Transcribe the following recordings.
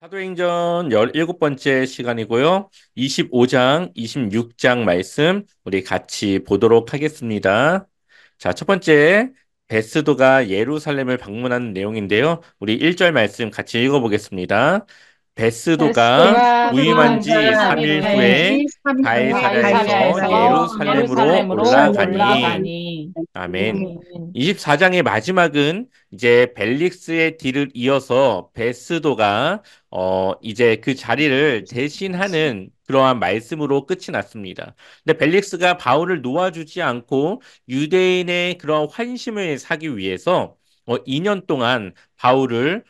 사도행전 17번째 시간이고요. 25장, 26장 말씀 우리 같이 보도록 하겠습니다. 자, 첫 번째 베스도가 예루살렘을 방문하는 내용인데요. 우리 1절 말씀 같이 읽어보겠습니다. 베스도가 베스도가 부임한 부임한 지 지 3일 3일 후에 후에 가이사랴에서 가이사랴에서 예루살렘으로 예루살렘으로 올라가니 올라가니. 아멘. 아멘. 24장의 마지막은 이제 벨릭스의 뒤를 이어서 베스도가 이제 그 자리를 대신하는 그러한 말씀으로 끝이 났습니다. 근데 벨릭스가 바울을 놓아주지 않고 유대인의 그런 환심을 사기 위해서 2년 동안 바울을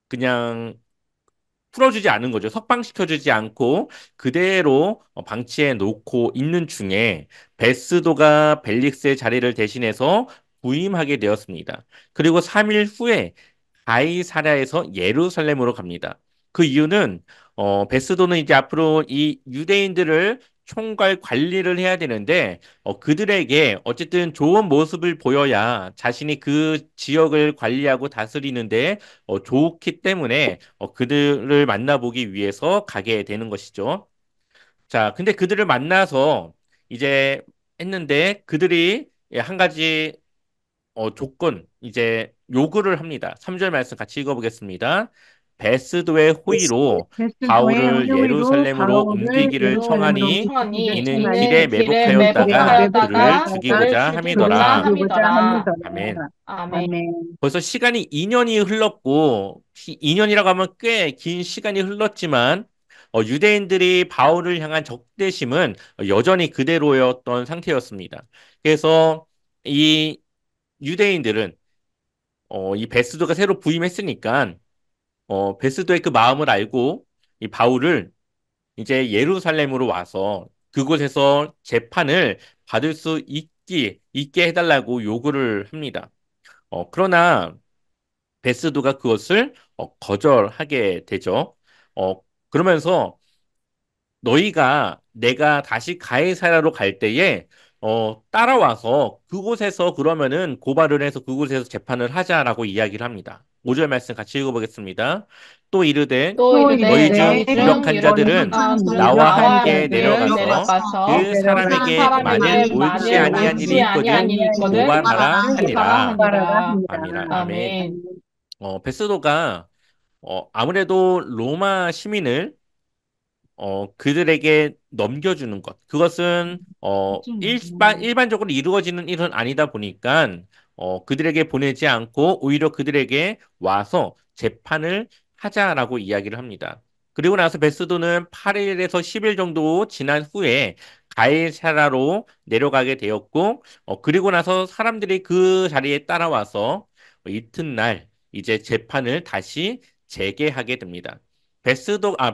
그냥 풀어주지 않은 거죠. 석방시켜주지 않고 그대로 방치해 놓고 있는 중에 베스도가 벨릭스의 자리를 대신해서 부임하게 되었습니다. 그리고 3일 후에 가이사랴에서 예루살렘으로 갑니다. 그 이유는 베스도는 이제 앞으로 이 유대인들을 총괄 관리를 해야 되는데 그들에게 어쨌든 좋은 모습을 보여야 자신이 그 지역을 관리하고 다스리는데 좋기 때문에 그들을 만나보기 위해서 가게 되는 것이죠. 자, 근데 그들을 만나서 이제 했는데 그들이 한 가지 조건, 이제 요구를 합니다. 3절 말씀 같이 읽어보겠습니다. 베스도의 호의로 베스도의 바울을 호의로 예루살렘으로 바울을 옮기기를 예루살렘으로 청하니 청하니 이는 길에 이는 길에 매복하였다가 그를 매복하였다가 그를 죽이고자 그를 죽이고자 함이더라. 죽이고자 함이더라. 합니다. 아멘. 아멘. 아멘. 벌써 시간이 2년이 흘렀고, 2년이라고 하면 꽤 긴 시간이 흘렀지만, 유대인들이 바울을 향한 적대심은 여전히 그대로였던 상태였습니다. 그래서 이 유대인들은 이 베스도가 새로 부임했으니까 베스도의 그 마음을 알고 이 바울을 이제 예루살렘으로 와서 그곳에서 재판을 받을 수 있게 해달라고 요구를 합니다. 그러나 베스도가 그것을 거절하게 되죠. 그러면서 너희가 내가 다시 가이사랴로 갈 때에 따라와서 그곳에서 그러면은 고발을 해서 그곳에서 재판을 하자라고 이야기를 합니다. 5절 말씀 같이 읽어보겠습니다. 또 이르되 또 또 이르되 너희 이르되 중 너희 중 유력한 자들은 유력한 유력한 나와 나와 함께 함께 자들은 내려가서 내려가서 그 내려가서 그 사람에게 만일 사람에게 옳지 만일 아니한 일이 옳지 아니한 있거든 일이 있거든 고발하라 고발하라 하니라. 고발하라 하니라. 합니다. 아멘. 아멘. 베스도가 아무래도 로마 시민을 그들에게 넘겨주는 것. 그것은 일반적으로 이루어지는 일은 아니다 보니까 그들에게 보내지 않고 오히려 그들에게 와서 재판을 하자라고 이야기를 합니다. 그리고 나서 베스도는 8일에서 10일 정도 지난 후에 가이사라로 내려가게 되었고 그리고 나서 사람들이 그 자리에 따라와서 이튿날 이제 재판을 다시 재개하게 됩니다.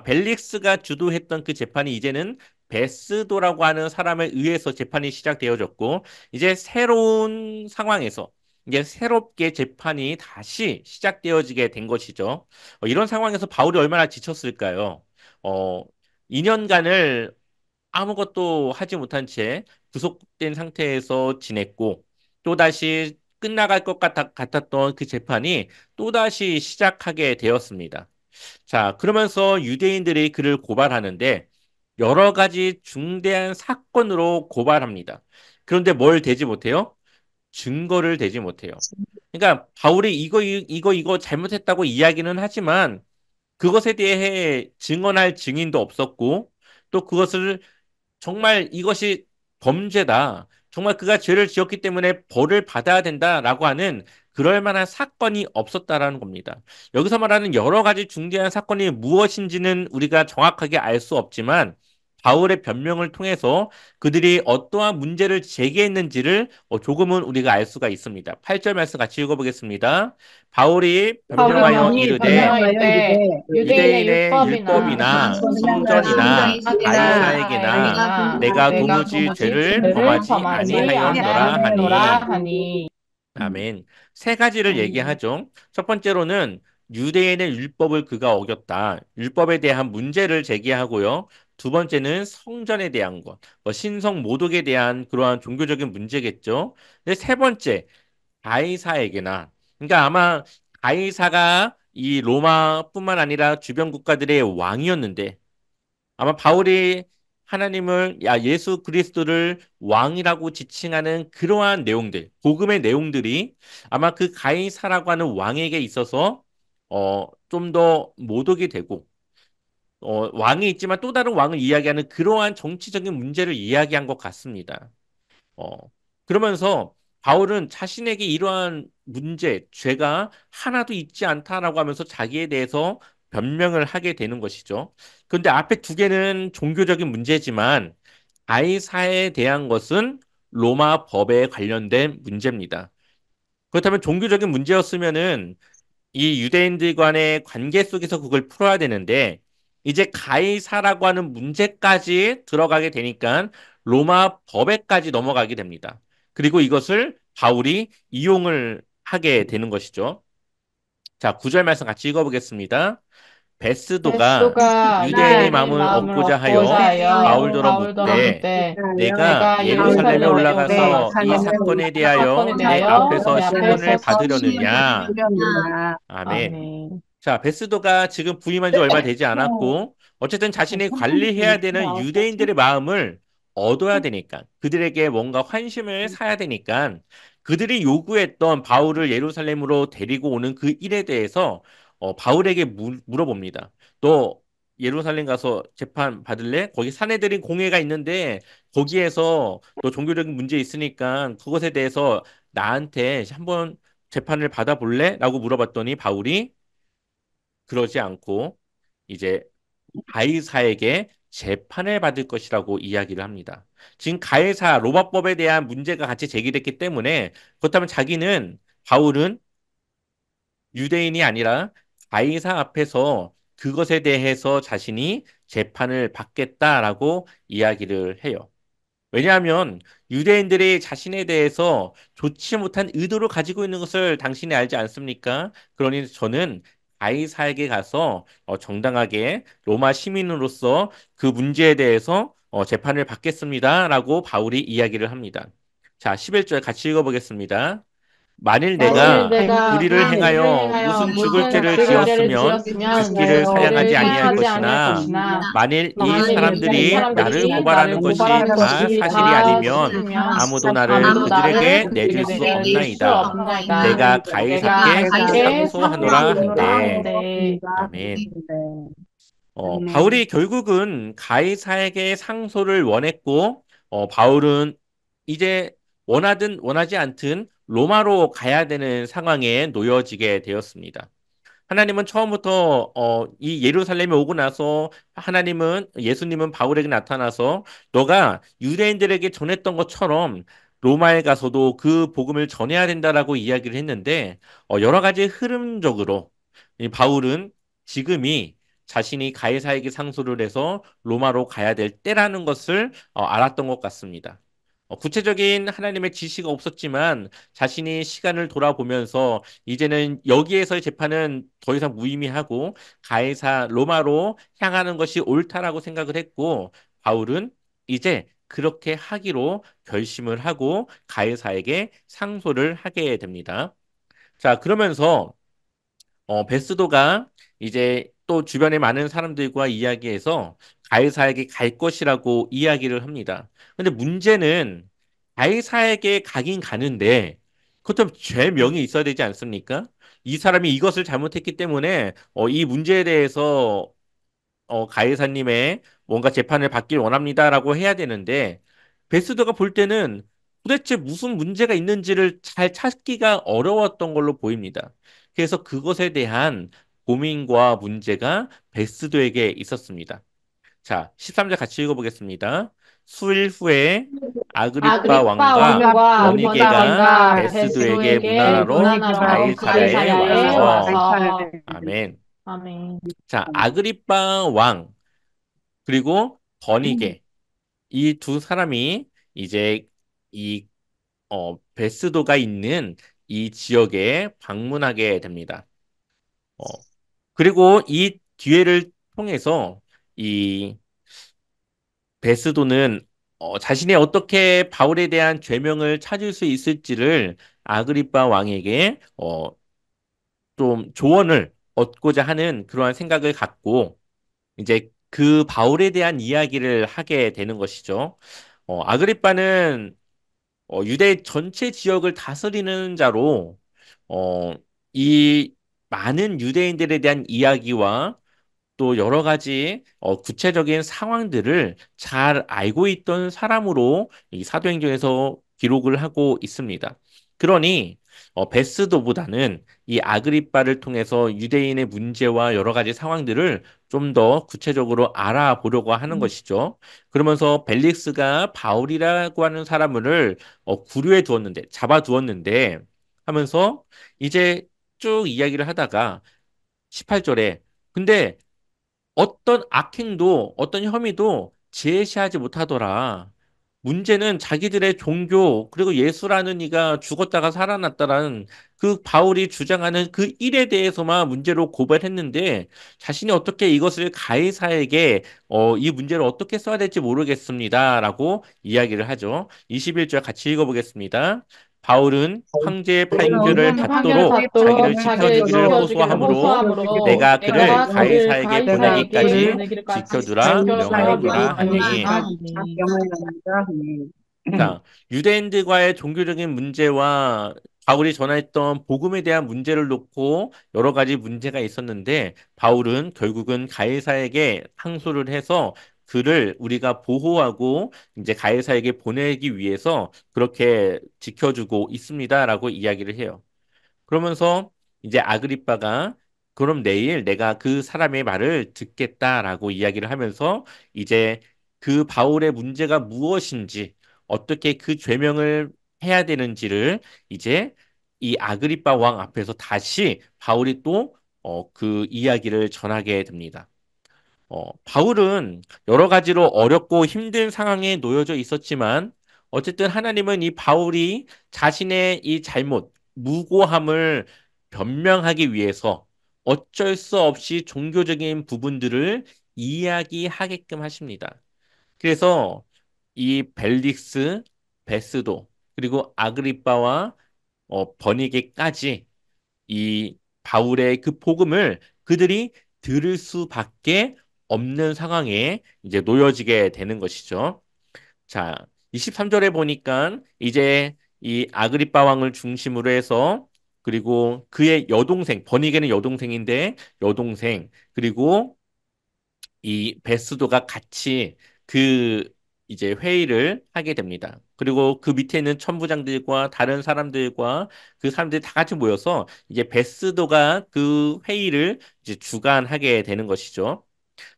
벨릭스가 주도했던 그 재판이 이제는 베스도라고 하는 사람에 의해서 재판이 시작되어졌고, 이제 새로운 상황에서, 이제 새롭게 재판이 다시 시작되어지게 된 것이죠. 이런 상황에서 바울이 얼마나 지쳤을까요? 어, 2년간을 아무것도 하지 못한 채 구속된 상태에서 지냈고, 또다시 끝나갈 것 같았던 그 재판이 또다시 시작하게 되었습니다. 자, 그러면서 유대인들이 그를 고발하는데 여러 가지 중대한 사건으로 고발합니다. 그런데 뭘 대지 못해요? 증거를 대지 못해요. 그러니까 바울이 이거 잘못했다고 이야기는 하지만 그것에 대해 증언할 증인도 없었고 또 그것을 정말 이것이 범죄다. 정말 그가 죄를 지었기 때문에 벌을 받아야 된다라고 하는 그럴 만한 사건이 없었다라는 겁니다. 여기서 말하는 여러 가지 중대한 사건이 무엇인지는 우리가 정확하게 알 수 없지만 바울의 변명을 통해서 그들이 어떠한 문제를 제기했는지를 조금은 우리가 알 수가 있습니다. 8절 말씀 같이 읽어보겠습니다. 바울이 변명하여 바울이 이르되 변명할 때 유대인의 유대인의 율법이나 율법이나 성전이나 성전이나 가이사에게나 가이사에게나 내가 내가 도무지 도무지 죄를 죄를 범하지 범하지 아니하였노라 아니하였노라 하니 하니. 아멘. 세 가지를 얘기하죠. 첫 번째로는 유대인의 율법을 그가 어겼다. 율법에 대한 문제를 제기하고요. 두 번째는 성전에 대한 것, 신성 모독에 대한 그러한 종교적인 문제겠죠. 근데 세 번째, 가이사에게나. 그러니까 아마 가이사가 이 로마뿐만 아니라 주변 국가들의 왕이었는데 아마 바울이 하나님을 예수 그리스도를 왕이라고 지칭하는 그러한 내용들, 복음의 내용들이 아마 그 가이사라고 하는 왕에게 있어서 좀 더 모독이 되고 왕이 있지만 또 다른 왕을 이야기하는 그러한 정치적인 문제를 이야기한 것 같습니다. 어, 그러면서 바울은 자신에게 이러한 문제, 죄가 하나도 있지 않다라고 하면서 자기에 대해서 변명을 하게 되는 것이죠. 그런데 앞에 두 개는 종교적인 문제지만 가이사에 대한 것은 로마 법에 관련된 문제입니다. 그렇다면 종교적인 문제였으면은 이 유대인들 간의 관계 속에서 그걸 풀어야 되는데 이제 가이사라고 하는 문제까지 들어가게 되니까 로마 법에까지 넘어가게 됩니다. 그리고 이것을 바울이 이용을 하게 되는 것이죠. 자, 9절 말씀 같이 읽어보겠습니다. 베스도가 베스도가 유대인의 유대인의 마음을 마음을 얻고자 얻고자 하여 하여 바울더러 바울더러 묻되 묻되 내가 내가 예루살렘에 예루살렘에 올라가서 이 올라가서 사건에 이 사건에 대하여 내 대하여 앞에서 내 심문을 앞에서 심문을 받으려느냐. 받으려느냐. 아멘. 아멘. 자, 베스도가 지금 부임한 지 얼마 되지 않았고, 어쨌든 자신이 관리해야 되는 유대인들의 마음을 얻어야 되니까, 그들에게 뭔가 환심을 사야 되니까, 그들이 요구했던 바울을 예루살렘으로 데리고 오는 그 일에 대해서 바울에게 물어봅니다. 너 예루살렘 가서 재판 받을래? 거기 사내들인 공회가 있는데, 거기에서 너 종교적인 문제 있으니까 그것에 대해서 나한테 한번 재판을 받아볼래? 라고 물어봤더니 바울이 그러지 않고 이제 가이사에게 재판을 받을 것이라고 이야기를 합니다. 지금 가이사 로마법에 대한 문제가 같이 제기됐기 때문에 그렇다면 바울은 유대인이 아니라 가이사 앞에서 그것에 대해서 자신이 재판을 받겠다라고 이야기를 해요. 왜냐하면 유대인들이 자신에 대해서 좋지 못한 의도를 가지고 있는 것을 당신이 알지 않습니까? 그러니 저는 가이사에게 가서 정당하게 로마 시민으로서 그 문제에 대해서 재판을 받겠습니다라고 바울이 이야기를 합니다. 자, 11절 같이 읽어보겠습니다. 만일 만일 내가 내가 불의를 불의를 행하여 행하여 무슨 죽을 무슨 죄를 죽을 죄를 지었으면 지었으면 죽기를 사양하지 죽기를 아니할 사용하지 아니할 것이나 것이나 만일 이 만일 이 사람들이 나를 사람들이 나를 고발하는 것이 고발하는 다 것이 사실이 다 아니면 사실이면 아무도 나를 아무도 나를 그들에게 내줄 그들에게 수 내줄 수 없나이다. 없나이다. 내가 내가 가이사께 가게 상소하노라 상소하노라 한대. 한데. 아멘. 바울이 결국은 가이사에게 상소를 원했고, 바울은 이제 원하든 원하지 않든 로마로 가야 되는 상황에 놓여지게 되었습니다. 하나님은 처음부터 이 예루살렘에 오고 나서 예수님은 바울에게 나타나서 너가 유대인들에게 전했던 것처럼 로마에 가서도 그 복음을 전해야 된다라고 이야기를 했는데 여러 가지 흐름적으로 이 바울은 지금이 자신이 가이사에게 상소를 해서 로마로 가야 될 때라는 것을 알았던 것 같습니다. 구체적인 하나님의 지시가 없었지만 자신이 시간을 돌아보면서 이제는 여기에서의 재판은 더 이상 무의미하고 가이사 로마로 향하는 것이 옳다라고 생각을 했고 바울은 이제 그렇게 하기로 결심을 하고 가이사에게 상소를 하게 됩니다. 자, 그러면서 베스도가 이제 또 주변의 많은 사람들과 이야기해서 가이사에게 갈 것이라고 이야기를 합니다. 근데 문제는 가이사에게 가긴 가는데 그렇다면 죄명이 있어야 되지 않습니까? 이 사람이 이것을 잘못했기 때문에 이 문제에 대해서 가해사님의 뭔가 재판을 받길 원합니다라고 해야 되는데 베스더가 볼 때는 도대체 무슨 문제가 있는지를 잘 찾기가 어려웠던 걸로 보입니다. 그래서 그것에 대한 고민과 문제가 베스도에게 있었습니다. 자, 13절 같이 읽어보겠습니다. 수일 후에 아그리빠 아그리빠 왕과 왕과 버니게가 버니게가 베스도에게 베스도에게 문안하러 문안하러 가이사랴에 가이사랴에 와서 와서. 아멘. 아멘. 자, 아그리빠 왕 그리고 버니게 이 두 사람이 이제 이 베스도가 있는 이 지역에 방문하게 됩니다. 어, 그리고 이 기회를 통해서 이 베스도는 자신이 어떻게 바울에 대한 죄명을 찾을 수 있을지를 아그리빠 왕에게 좀 조언을 얻고자 하는 그러한 생각을 갖고 이제 그 바울에 대한 이야기를 하게 되는 것이죠. 아그리빠는 유대 전체 지역을 다스리는 자로 어, 이 많은 유대인들에 대한 이야기와 또 여러 가지 구체적인 상황들을 잘 알고 있던 사람으로 이 사도행전에서 기록을 하고 있습니다. 그러니 베스도보다는 이 아그리빠를 통해서 유대인의 문제와 여러 가지 상황들을 좀 더 구체적으로 알아보려고 하는 것이죠. 그러면서 벨릭스가 바울이라고 하는 사람을 구류해 두었는데, 잡아 두었는데 하면서 이제 쭉 이야기를 하다가 18절에 근데 어떤 악행도 어떤 혐의도 제시하지 못하더라. 문제는 자기들의 종교 그리고 예수라는 이가 죽었다가 살아났다라는 그 바울이 주장하는 그 일에 대해서만 문제로 고발했는데 자신이 어떻게 이것을 가이사에게 이 문제를 어떻게 써야 될지 모르겠습니다라고 이야기를 하죠. 21절 같이 읽어보겠습니다. 바울은 황제의 판결을 바울은 황제의 받도록 자기를 판결을 지켜주기를 받도록 호소하므로 지켜주기로 내가 그를 하므로 가이사에게 내가 보내기까지 그를 지켜주라 가이사에게 명하노라 하니 보내기까지 명하노라 하니 자, 유대인들과의 종교적인 문제와 바울이 전했던 복음에 대한 문제를 놓고 여러 가지 문제가 있었는데 바울은 결국은 가이사에게 항소를 해서 그를 우리가 보호하고 이제 가이사에게 보내기 위해서 그렇게 지켜주고 있습니다라고 이야기를 해요. 그러면서 이제 아그리빠가 그럼 내일 내가 그 사람의 말을 듣겠다라고 이야기를 하면서 이제 그 바울의 문제가 무엇인지 어떻게 그 죄명을 해야 되는지를 이제 이 아그리빠 왕 앞에서 다시 바울이 또 그 이야기를 전하게 됩니다. 바울은 여러 가지로 어렵고 힘든 상황에 놓여져 있었지만 어쨌든 하나님은 이 바울이 자신의 이 잘못, 무고함을 변명하기 위해서 어쩔 수 없이 종교적인 부분들을 이야기하게끔 하십니다. 그래서 이 벨릭스, 베스도, 그리고 아그리빠와 버니게까지 이 바울의 그 복음을 그들이 들을 수밖에 없는 상황에 이제 놓여지게 되는 것이죠. 자, 23절에 보니까 이제 이 아그리빠 왕을 중심으로 해서 그리고 그의 여동생, 버니게는 여동생인데 여동생, 그리고 이 베스도가 같이 그 이제 회의를 하게 됩니다. 그리고 그 밑에 있는 천부장들과 다른 사람들과 그 사람들이 다 같이 모여서 이제 베스도가 그 회의를 이제 주관하게 되는 것이죠.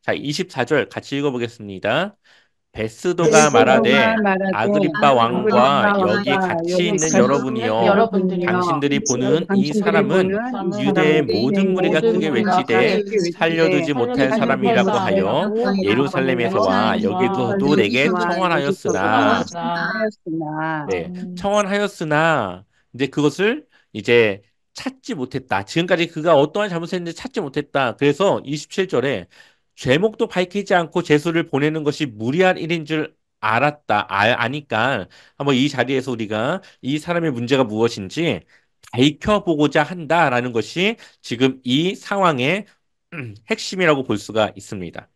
자, 24절 같이 읽어보겠습니다. 베스도가 베스도가 말하되 말하되 아그리빠 왕과 아그리빠 여기 왕과 같이 여기 있는 같이 있는 여러분이여 여러분이여 당신들이 보는 이 당신들이 사람은 보는 이 유대의 사람은 모든 유대의 무리가 크게 모든 무리가 외치되 크게 외치되 살려두지 못할 살려두지 사람이라고 못할 하여 사람이라고 하여 예루살렘에서와 여기서도 내게 예루살렘에서와 여기서도 청원하였으나 청하였으나 네, 청원하였으나 이제 그것을 이제 찾지 못했다. 지금까지 그가 어떠한 잘못을 했는지 찾지 못했다. 그래서 27절에 죄목도 밝히지 않고 제수를 보내는 것이 무리한 일인 줄 알았다. 아니까 한번 이 자리에서 우리가 이 사람의 문제가 무엇인지 밝혀보고자 한다라는 것이 지금 이 상황의 핵심이라고 볼 수가 있습니다.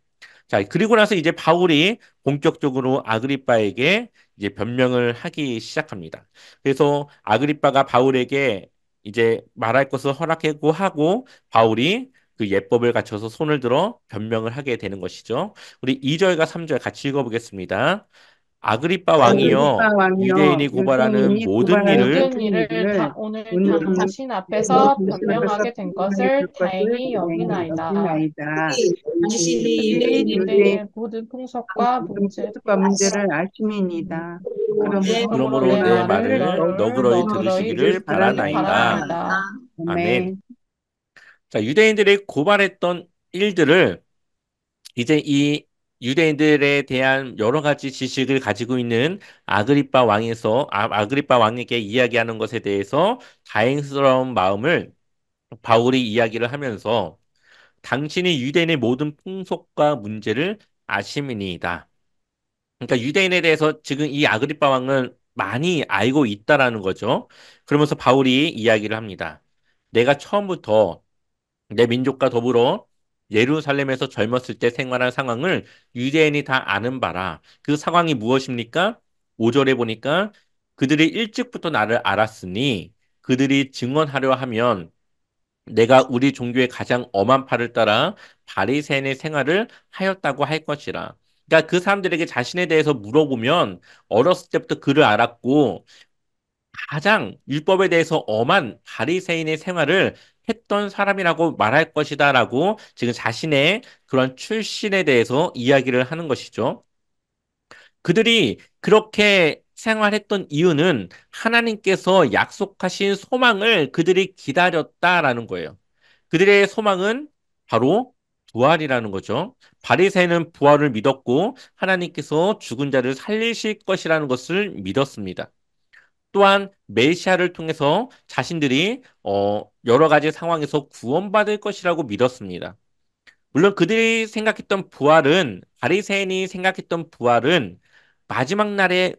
자, 그리고 나서 이제 바울이 본격적으로 아그리빠에게 이제 변명을 하기 시작합니다. 그래서 아그리빠가 바울에게 이제 말할 것을 허락하고 하고 바울이 그 예법을 갖춰서 손을 들어 변명을 하게 되는 것이죠. 우리 2절과 3절 같이 읽어보겠습니다. 아그리빠 왕이여 아그리빠 왕이여 유대인이 고발하는 유대인이 모든 고발하는 일을 모든 일을 오늘 당신 앞에서 변명하게 될 것을 다행히 여기나이다. 당신이 유대인의 모든 풍습과 문제를 아심이니이다. 그러므로 그러므로 내 내 말을 말을 너그러이 너그러이 들으시길 들으시기를 바라나이다. 바라나이다. 아멘. 아멘. 자, 유대인들이 고발했던 일들을 이제 이 유대인들에 대한 여러 가지 지식을 가지고 있는 아그리빠 왕에게 이야기하는 것에 대해서 다행스러운 마음을 바울이 이야기를 하면서 당신이 유대인의 모든 풍속과 문제를 아심이니이다. 그러니까 유대인에 대해서 지금 이 아그리빠 왕은 많이 알고 있다라는 거죠. 그러면서 바울이 이야기를 합니다. 내가 처음부터 내 민족과 더불어 예루살렘에서 젊었을 때 생활한 상황을 유대인이 다 아는 바라. 그 상황이 무엇입니까? 5절에 보니까 그들이 일찍부터 나를 알았으니 그들이 증언하려 하면 내가 우리 종교의 가장 엄한 팔을 따라 바리새인의 생활을 하였다고 할 것이라. 그러니까 그 사람들에게 자신에 대해서 물어보면 어렸을 때부터 그를 알았고 가장 율법에 대해서 엄한 바리새인의 생활을 했던 사람이라고 말할 것이다라고 지금 자신의 그런 출신에 대해서 이야기를 하는 것이죠. 그들이 그렇게 생활했던 이유는 하나님께서 약속하신 소망을 그들이 기다렸다라는 거예요. 그들의 소망은 바로 부활이라는 거죠. 바리새인은 부활을 믿었고 하나님께서 죽은 자를 살리실 것이라는 것을 믿었습니다. 또한 메시아를 통해서 자신들이 여러 가지 상황에서 구원받을 것이라고 믿었습니다. 물론 그들이 생각했던 부활은 바리새인이 생각했던 부활은 마지막 날에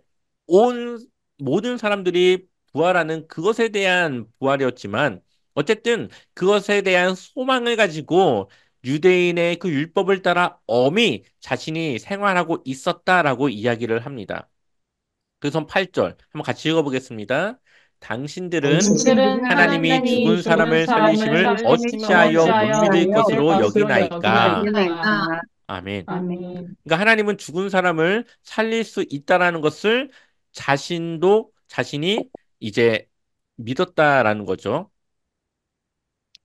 온 모든 사람들이 부활하는 그것에 대한 부활이었지만 어쨌든 그것에 대한 소망을 가지고 유대인의 그 율법을 따라 엄히 자신이 생활하고 있었다라고 이야기를 합니다. 그래서 8절 한번 같이 읽어보겠습니다. 당신들은 당신들은 하나님이 하나님이 죽은 죽은 사람을 사람을 살리심을 살리심을 어찌하여 못 어찌하여 믿을 못 믿을 것으로 것으로 여기나이까? 여기나이까. 아멘. 아멘. 그러니까 하나님은 죽은 사람을 살릴 수 있다라는 것을 자신이 이제 믿었다라는 거죠.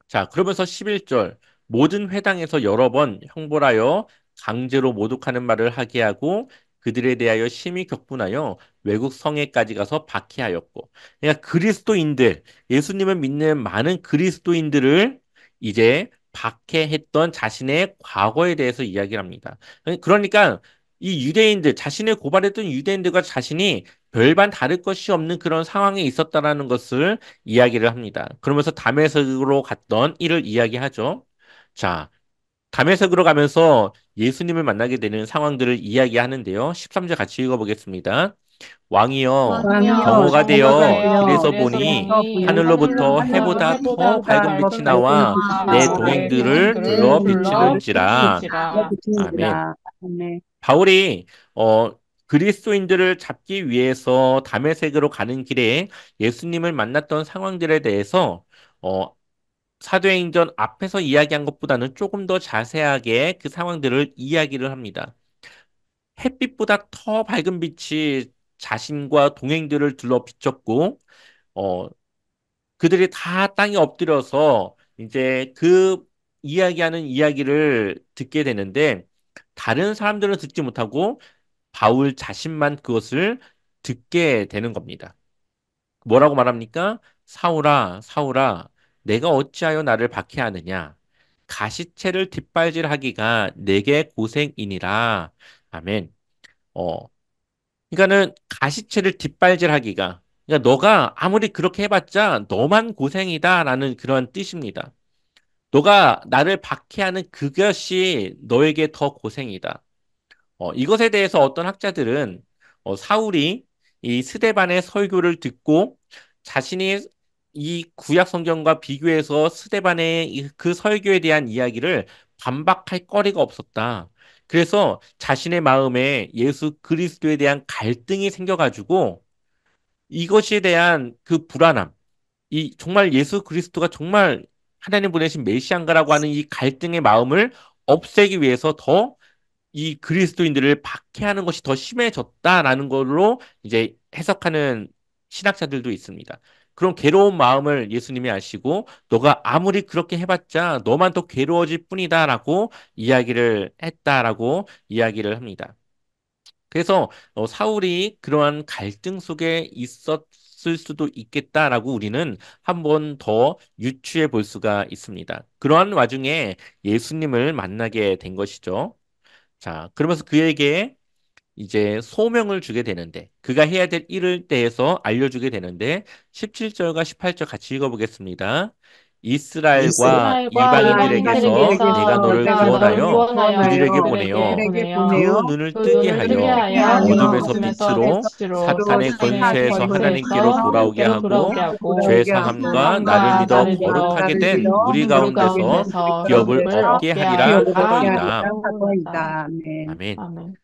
자, 그러면서 11절 모든 회당에서 여러 번 형벌하여 강제로 모독하는 말을 하게 하고 그들에 대하여 심히 격분하여 외국 성에까지 가서 박해하였고 그러니까 그리스도인들 예수님을 믿는 많은 그리스도인들을 이제 박해했던 자신의 과거에 대해서 이야기를 합니다. 그러니까 이 유대인들 자신을 고발했던 유대인들과 자신이 별반 다를 것이 없는 그런 상황에 있었다라는 것을 이야기를 합니다. 그러면서 담에색으로 갔던 일을 이야기하죠. 자, 담에색으로 가면서 예수님을 만나게 되는 상황들을 이야기하는데요. 13절 같이 읽어보겠습니다. 왕이여 왕이여 경호가 경호가 되어 되어 길에서 길에서 보니 보니 하늘로부터 하늘로부터 해보다 더 해보다 더 밝은 빛이 밝은 빛이 나와 내 나와 내 동행들을 동행들을 둘러 둘러 비치는지라. 비추는지라. 아멘. 바울이 그리스도인들을 잡기 위해서 다메섹으로 가는 길에 예수님을 만났던 상황들에 대해서 어, 사도행전 앞에서 이야기한 것보다는 조금 더 자세하게 그 상황들을 이야기를 합니다. 햇빛보다 더 밝은 빛이 자신과 동행들을 둘러 비쳤고, 어, 그들이 다 땅에 엎드려서 이제 그 이야기하는 이야기를 듣게 되는데, 다른 사람들은 듣지 못하고 바울 자신만 그것을 듣게 되는 겁니다. 뭐라고 말합니까? 사울아, 사울아, 내가 어찌하여 나를 박해하느냐? 가시체를 뒷발질하기가 내게 고생이니라. 아멘. 어, 그러니까는 가시체를 뒷발질하기가, 그러니까 너가 아무리 그렇게 해봤자 너만 고생이다라는 그런 뜻입니다. 너가 나를 박해하는 그것이 너에게 더 고생이다. 이것에 대해서 어떤 학자들은 사울이 이 스데반의 설교를 듣고 자신이 이 구약 성경과 비교해서 스데반의 그 설교에 대한 이야기를 반박할 거리가 없었다. 그래서 자신의 마음에 예수 그리스도에 대한 갈등이 생겨가지고 이것에 대한 그 불안함, 이 정말 예수 그리스도가 정말 하나님 보내신 메시아인가라고 하는 이 갈등의 마음을 없애기 위해서 더 이 그리스도인들을 박해하는 것이 더 심해졌다라는 걸로 이제 해석하는 신학자들도 있습니다. 그런 괴로운 마음을 예수님이 아시고 너가 아무리 그렇게 해봤자 너만 더 괴로워질 뿐이다라고 이야기를 했다라고 이야기를 합니다. 그래서 사울이 그러한 갈등 속에 있었을 수도 있겠다라고 우리는 한 번 더 유추해 볼 수가 있습니다. 그러한 와중에 예수님을 만나게 된 것이죠. 자, 그러면서 그에게 이제 소명을 주게 되는데, 그가 해야 될 일을 대해서 알려주게 되는데, 17절과 18절 같이 읽어보겠습니다. 이스라엘과 이스라엘과 이방인들에게서 내가 이방인들에게서 너를 내가 너를 구원하여 구원하여 그들에게 그들에게 보내어 보내어 그 눈을 그 뜨게 눈을 뜨게 하여 하여 어둠에서 어둠에서 빛으로 빛으로 사탄의 사탄의 권세에서 하나님께로 권세에서 돌아오게 하나님께로 돌아오게 하고 하고 죄 죄 사함과 나를 사함과 믿어 나를 믿어 거룩하게 된 무리 무리 가운데서 가운데서 기업을 기업을 얻게 얻게 하리라 하리라 하더이다. 하더이다. 아멘. 아멘.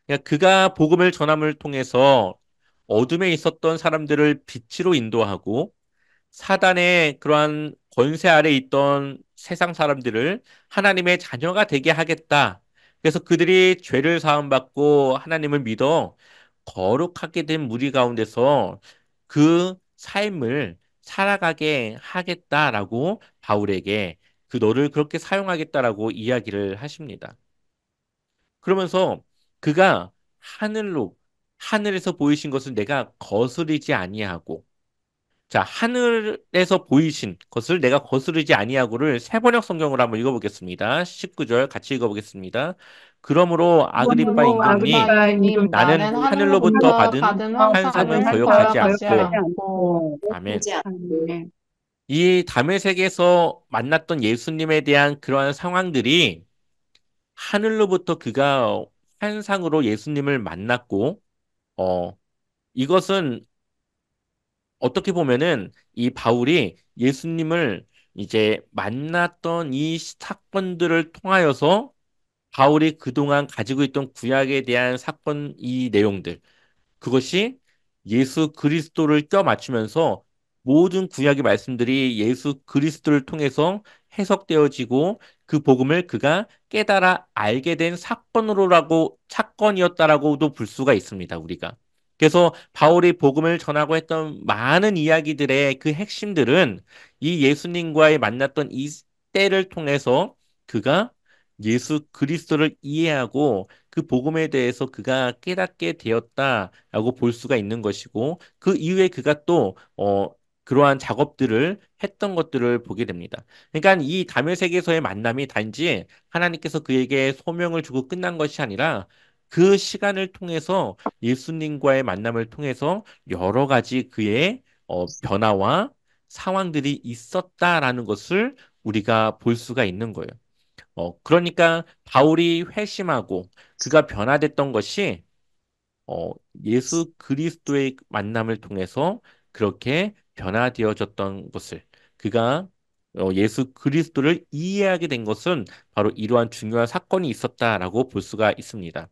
그러니까 그가 복음을 전함을 통해서 어둠에 있었던 사람들을 빛으로 인도하고 사단의 그러한 권세 아래 있던 세상 사람들을 하나님의 자녀가 되게 하겠다. 그래서 그들이 죄를 사함받고 하나님을 믿어 거룩하게 된 무리 가운데서 그 삶을 살아가게 하겠다라고 바울에게 그 너를 그렇게 사용하겠다라고 이야기를 하십니다. 그러면서 그가 하늘에서 보이신 것을 내가 거스르지 아니하고 자, 하늘에서 보이신 것을 내가 거스르지 아니하고를 세번역 성경으로 한번 읽어보겠습니다. 19절 같이 읽어보겠습니다. 그러므로 아그리빠 그러므로 아그리빠 임금님, 임금님 나는 나는 하늘로부터 하늘로부터 받은 받은 환상을 환상을 거역하지 거역하지 않고, 않고 아멘. 이 다메섹에서 만났던 예수님에 대한 그러한 상황들이 하늘로부터 그가 환상으로 예수님을 만났고, 이것은 어떻게 보면은 이 바울이 예수님을 이제 만났던 이 사건들을 통하여서 바울이 그동안 가지고 있던 구약에 대한 사건 이 내용들 그것이 예수 그리스도를 껴맞추면서 모든 구약의 말씀들이 예수 그리스도를 통해서 해석되어지고 그 복음을 그가 깨달아 알게 된 사건이었다라고도 볼 수가 있습니다, 우리가. 그래서 바울이 복음을 전하고 했던 많은 이야기들의 그 핵심들은 이 예수님과의 만났던 이 때를 통해서 그가 예수 그리스도를 이해하고 그 복음에 대해서 그가 깨닫게 되었다라고 볼 수가 있는 것이고 그 이후에 그가 또 그러한 작업들을 했던 것들을 보게 됩니다. 그러니까 이 다메섹에서의 만남이 단지 하나님께서 그에게 소명을 주고 끝난 것이 아니라 그 시간을 통해서 예수님과의 만남을 통해서 여러 가지 그의 변화와 상황들이 있었다라는 것을 우리가 볼 수가 있는 거예요. 그러니까 바울이 회심하고 그가 변화됐던 것이 어, 예수 그리스도의 만남을 통해서 그렇게 변화되어졌던 것을 그가 예수 그리스도를 이해하게 된 것은 바로 이러한 중요한 사건이 있었다라고 볼 수가 있습니다.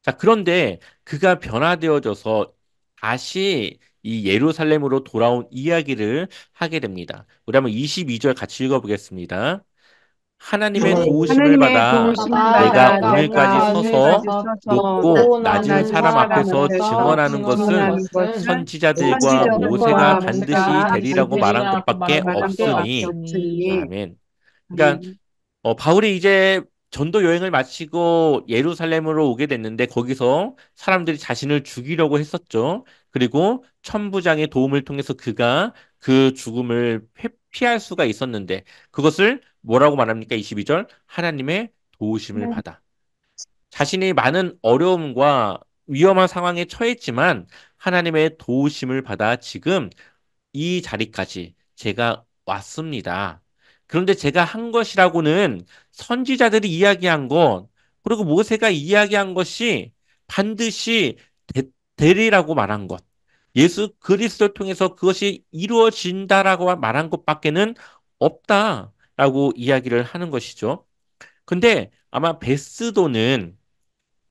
자, 그런데 그가 변화되어져서 다시 이 예루살렘으로 돌아온 이야기를 하게 됩니다. 우리 한번 22절 같이 읽어보겠습니다. 하나님의 도우심을 하나님의 받아 도우심을 내가 받아 오늘까지 내가 서서 오늘까지 서서 높고 높고 낮은 낮은 사람 사람 앞에서 앞에서 증언하는 증언하는 것은 것은 선지자들과 모세가 선지자들과 모세가 반드시 반드시 되리라고 말한 되리라고 것밖에 말한 것밖에 없으니 없으니. 아멘. 그러니까 바울이 이제 전도 여행을 마치고 예루살렘으로 오게 됐는데 거기서 사람들이 자신을 죽이려고 했었죠. 그리고 천부장의 도움을 통해서 그가 그 죽음을 회피할 수가 있었는데 그것을 뭐라고 말합니까? 22절 하나님의 도우심을 받아. 자신이 많은 어려움과 위험한 상황에 처했지만 하나님의 도우심을 받아 지금 이 자리까지 제가 왔습니다. 그런데 제가 한 것이라고는 선지자들이 이야기한 것, 그리고 모세가 이야기한 것이 반드시 되, 되리라고 말한 것, 예수 그리스도를 통해서 그것이 이루어진다라고 말한 것밖에는 없다라고 이야기를 하는 것이죠. 근데 아마 베스도는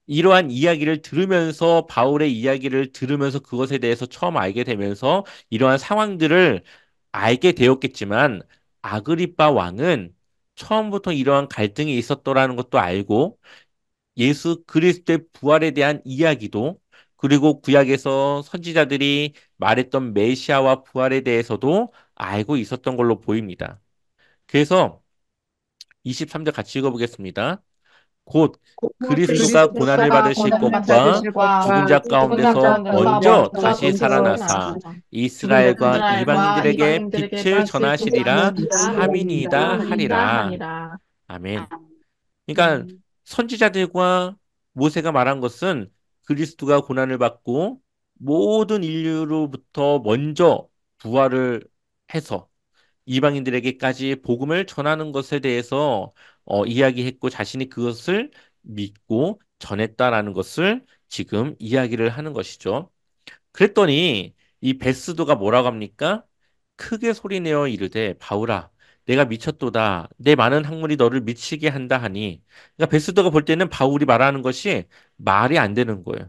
이러한 이야기를 들으면서 바울의 이야기를 들으면서 그것에 대해서 처음 알게 되면서 이러한 상황들을 알게 되었겠지만 아그리빠 왕은 처음부터 이러한 갈등이 있었더라는 것도 알고 예수 그리스도의 부활에 대한 이야기도 그리고 구약에서 선지자들이 말했던 메시아와 부활에 대해서도 알고 있었던 걸로 보입니다. 그래서 23절 같이 읽어보겠습니다. 곧 그리스도가 고난을 그리스도가 받으실 고난을 받으실 것과 것과 죽은 자 죽은 자 가운데서 가운데서 먼저 먼저 다시 다시 살아나사 살아나사 이스라엘과 이스라엘과 이방인들에게 이방인들에게 빛을 빛을 전하시리라 함이니이다 전하시리라 하리라. 하니라. 아멘. 그러니까 선지자들과 모세가 말한 것은 그리스도가 고난을 받고 모든 인류로부터 먼저 부활을 해서 이방인들에게까지 복음을 전하는 것에 대해서 이야기했고 자신이 그것을 믿고 전했다라는 것을 지금 이야기를 하는 것이죠. 그랬더니 이 베스도가 뭐라고 합니까? 크게 소리내어 이르되 바울아 내가 미쳤도다. 내 많은 학문이 너를 미치게 한다 하니. 그러니까 베스도가 볼 때는 바울이 말하는 것이 말이 안 되는 거예요.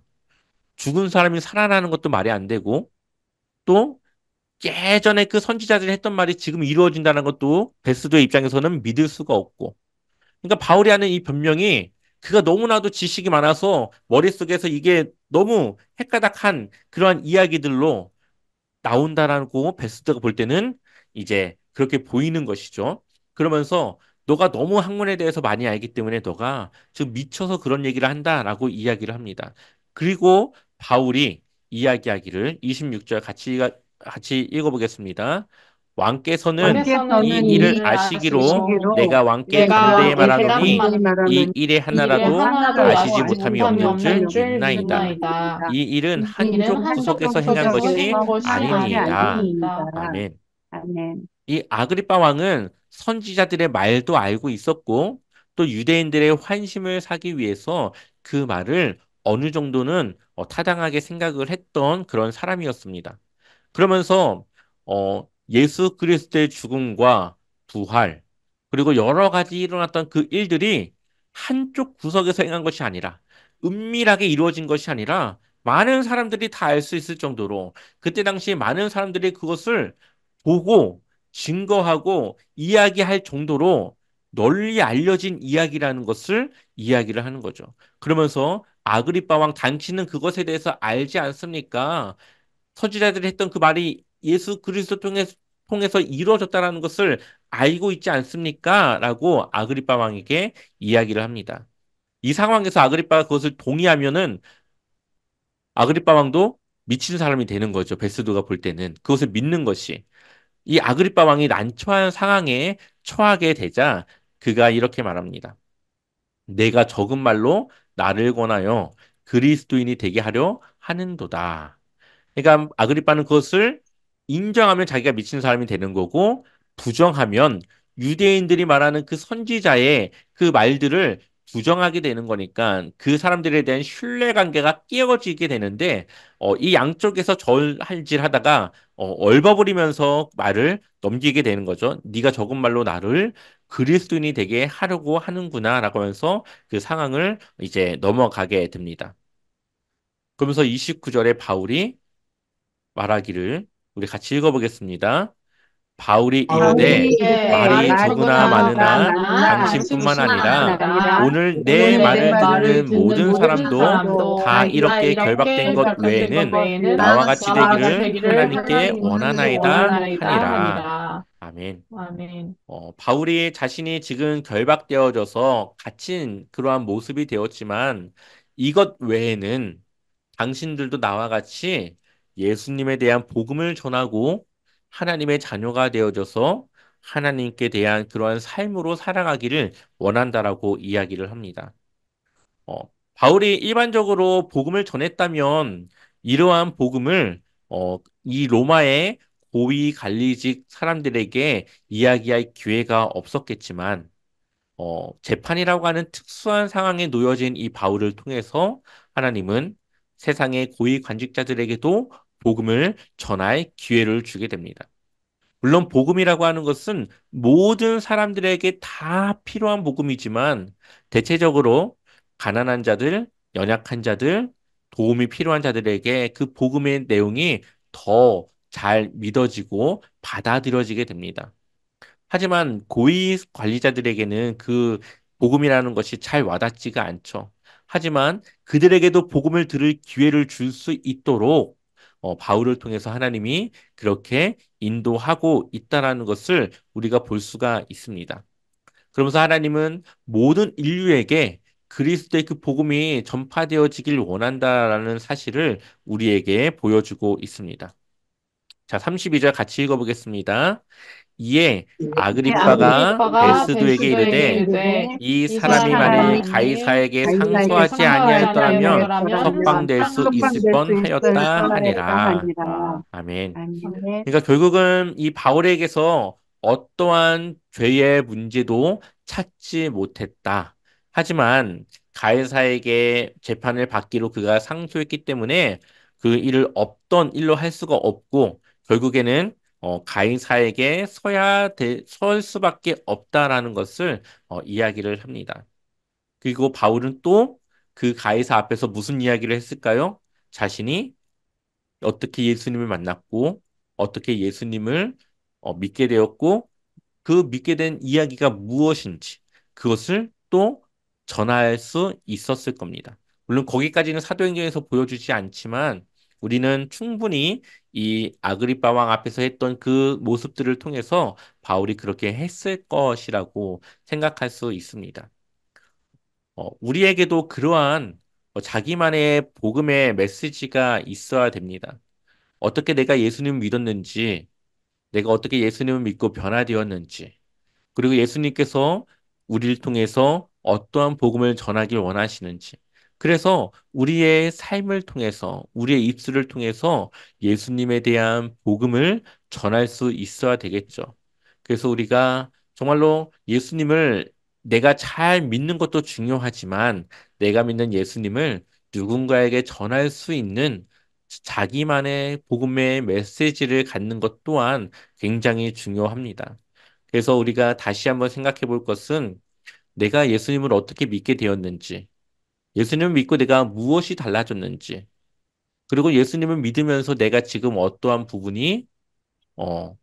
죽은 사람이 살아나는 것도 말이 안 되고 또 예전에 그 선지자들이 했던 말이 지금 이루어진다는 것도 베스도의 입장에서는 믿을 수가 없고. 그러니까 바울이 하는 이 변명이 그가 너무나도 지식이 많아서 머릿속에서 이게 너무 헷가닥한 그러한 이야기들로 나온다라고 베스트가 볼 때는 이제 그렇게 보이는 것이죠. 그러면서 너가 너무 학문에 대해서 많이 알기 때문에 너가 지금 미쳐서 그런 얘기를 한다라고 이야기를 합니다. 그리고 바울이 이야기하기를 26절 같이 읽어보겠습니다. 왕께서는 이 왕께서는 이 일을 일을 아시기로 아시기로 내가 왕께 내가 간대에 왕께 말하노니 간대히 이 말하는 일에 이 일에 하나라도 하나도 아시지 아시지 못함이 못함이 없는 줄 없는 줄 믿나이다. 믿나이다. 이 일은 이 일은 한족 한쪽 구석에서 행한 구석에서 것이 행한 것이 아니니이다. 아니니이다. 아멘. 아멘. 이 아그리빠 왕은 선지자들의 말도 알고 있었고 또 유대인들의 환심을 사기 위해서 그 말을 어느 정도는 타당하게 생각을 했던 그런 사람이었습니다. 그러면서 예수 그리스도의 죽음과 부활 그리고 여러 가지 일어났던 그 일들이 한쪽 구석에서 행한 것이 아니라 은밀하게 이루어진 것이 아니라 많은 사람들이 다 알 수 있을 정도로 그때 당시 많은 사람들이 그것을 보고 증거하고 이야기할 정도로 널리 알려진 이야기라는 것을 이야기를 하는 거죠. 그러면서 아그리빠 왕 당신은 그것에 대해서 알지 않습니까? 선지자들이 했던 그 말이 예수 그리스도 통해서 이루어졌다라는 것을 알고 있지 않습니까? 라고 아그리빠 왕에게 이야기를 합니다. 이 상황에서 아그리빠가 그것을 동의하면은 아그리빠 왕도 미친 사람이 되는 거죠. 베스도가 볼 때는 그것을 믿는 것이. 이 아그리빠 왕이 난처한 상황에 처하게 되자 그가 이렇게 말합니다. 내가 적은 말로 나를 권하여 그리스도인이 되게 하려 하는도다. 그러니까 아그리빠는 그것을 인정하면 자기가 미친 사람이 되는 거고 부정하면 유대인들이 말하는 그 선지자의 그 말들을 부정하게 되는 거니까 그 사람들에 대한 신뢰 관계가 깨어지게 되는데 이 양쪽에서 절할질하다가 얼버무리면서 말을 넘기게 되는 거죠. 네가 적은 말로 나를 그리스도인이 되게 하려고 하는구나라고 하면서 그 상황을 이제 넘어가게 됩니다. 그러면서 29절에 바울이 말하기를 우리 같이 읽어보겠습니다. 바울이 이르되 바울이 말이 말이 적으나 적으나 많으나 많으나 당신뿐만 당신뿐만 아니라 아니라 오늘 내 오늘 내 말을 말을 듣는 듣는 모든 모든 사람도 사람도 다 다 이렇게 결박된 이렇게 것 결박된 것 외에는 외에는 나와 같이 나와 같이 되기를 되기를 하나님께 하나님께 원하나이다 원하나이다 하니라. 하니라. 아멘. 아멘. 바울이 자신이 지금 결박되어져서 갇힌 그러한 모습이 되었지만 이것 외에는 당신들도 나와 같이 예수님에 대한 복음을 전하고 하나님의 자녀가 되어져서 하나님께 대한 그러한 삶으로 살아가기를 원한다라고 이야기를 합니다. 어, 바울이 일반적으로 복음을 전했다면 이러한 복음을 이 로마의 고위 관리직 사람들에게 이야기할 기회가 없었겠지만 재판이라고 하는 특수한 상황에 놓여진 이 바울을 통해서 하나님은 세상의 고위 관직자들에게도 복음을 전할 기회를 주게 됩니다. 물론 복음이라고 하는 것은 모든 사람들에게 다 필요한 복음이지만 대체적으로 가난한 자들, 연약한 자들, 도움이 필요한 자들에게 그 복음의 내용이 더 잘 믿어지고 받아들여지게 됩니다. 하지만 고위 관리자들에게는 그 복음이라는 것이 잘 와닿지가 않죠. 하지만 그들에게도 복음을 들을 기회를 줄 수 있도록 바울을 통해서 하나님이 그렇게 인도하고 있다라는 것을 우리가 볼 수가 있습니다. 그러면서 하나님은 모든 인류에게 그리스도의 그 복음이 전파되어지길 원한다라는 사실을 우리에게 보여주고 있습니다. 자, 32절 같이 읽어보겠습니다. 이에 예, 아그리빠가 아그리빠가 베스도에게 베스도에게 이르되 이르되 이 이 사람이 만일 사람이 가이사에게 가이사에게 상소하지 상소하지 아니하였더라면 아니하였더라면 석방될 수 있을 석방될 수 있을 뻔하였다 뻔하였다 하니라. 하니라. 아멘. 아멘. 그러니까 결국은 이 바울에게서 어떠한 죄의 문제도 찾지 못했다. 하지만 가해사에게 재판을 받기로 그가 상소했기 때문에 그 일을 없던 일로 할 수가 없고 결국에는 가해사에게 설 수밖에 없다라는 것을 이야기를 합니다. 그리고 바울은 또 그 가해사 앞에서 무슨 이야기를 했을까요? 자신이 어떻게 예수님을 만났고 어떻게 예수님을 믿게 되었고 그 믿게 된 이야기가 무엇인지 그것을 또 전할 수 있었을 겁니다. 물론 거기까지는 사도행전에서 보여주지 않지만 우리는 충분히 이 아그리파 왕 앞에서 했던 그 모습들을 통해서 바울이 그렇게 했을 것이라고 생각할 수 있습니다. 우리에게도 그러한 자기만의 복음의 메시지가 있어야 됩니다. 어떻게 내가 예수님을 믿었는지, 내가 어떻게 예수님을 믿고 변화되었는지, 그리고 예수님께서 우리를 통해서 어떠한 복음을 전하길 원하시는지. 그래서 우리의 삶을 통해서, 우리의 입술을 통해서 예수님에 대한 복음을 전할 수 있어야 되겠죠. 그래서 우리가 정말로 예수님을 내가 잘 믿는 것도 중요하지만 내가 믿는 예수님을 누군가에게 전할 수 있는 자기만의 복음의 메시지를 갖는 것 또한 굉장히 중요합니다. 그래서 우리가 다시 한번 생각해 볼 것은 내가 예수님을 어떻게 믿게 되었는지, 예수님을 믿고 내가 무엇이 달라졌는지, 그리고 예수님을 믿으면서 내가 지금 어떠한 부분이 어,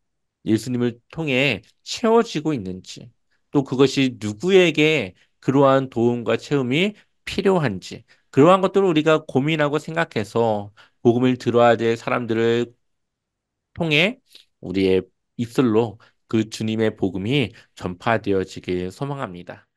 예수님을 통해 채워지고 있는지, 또 그것이 누구에게 그러한 도움과 체험이 필요한지, 그러한 것들을 우리가 고민하고 생각해서 복음을 들어야 될 사람들을 통해 우리의 입술로 그 주님의 복음이 전파되어지길 소망합니다.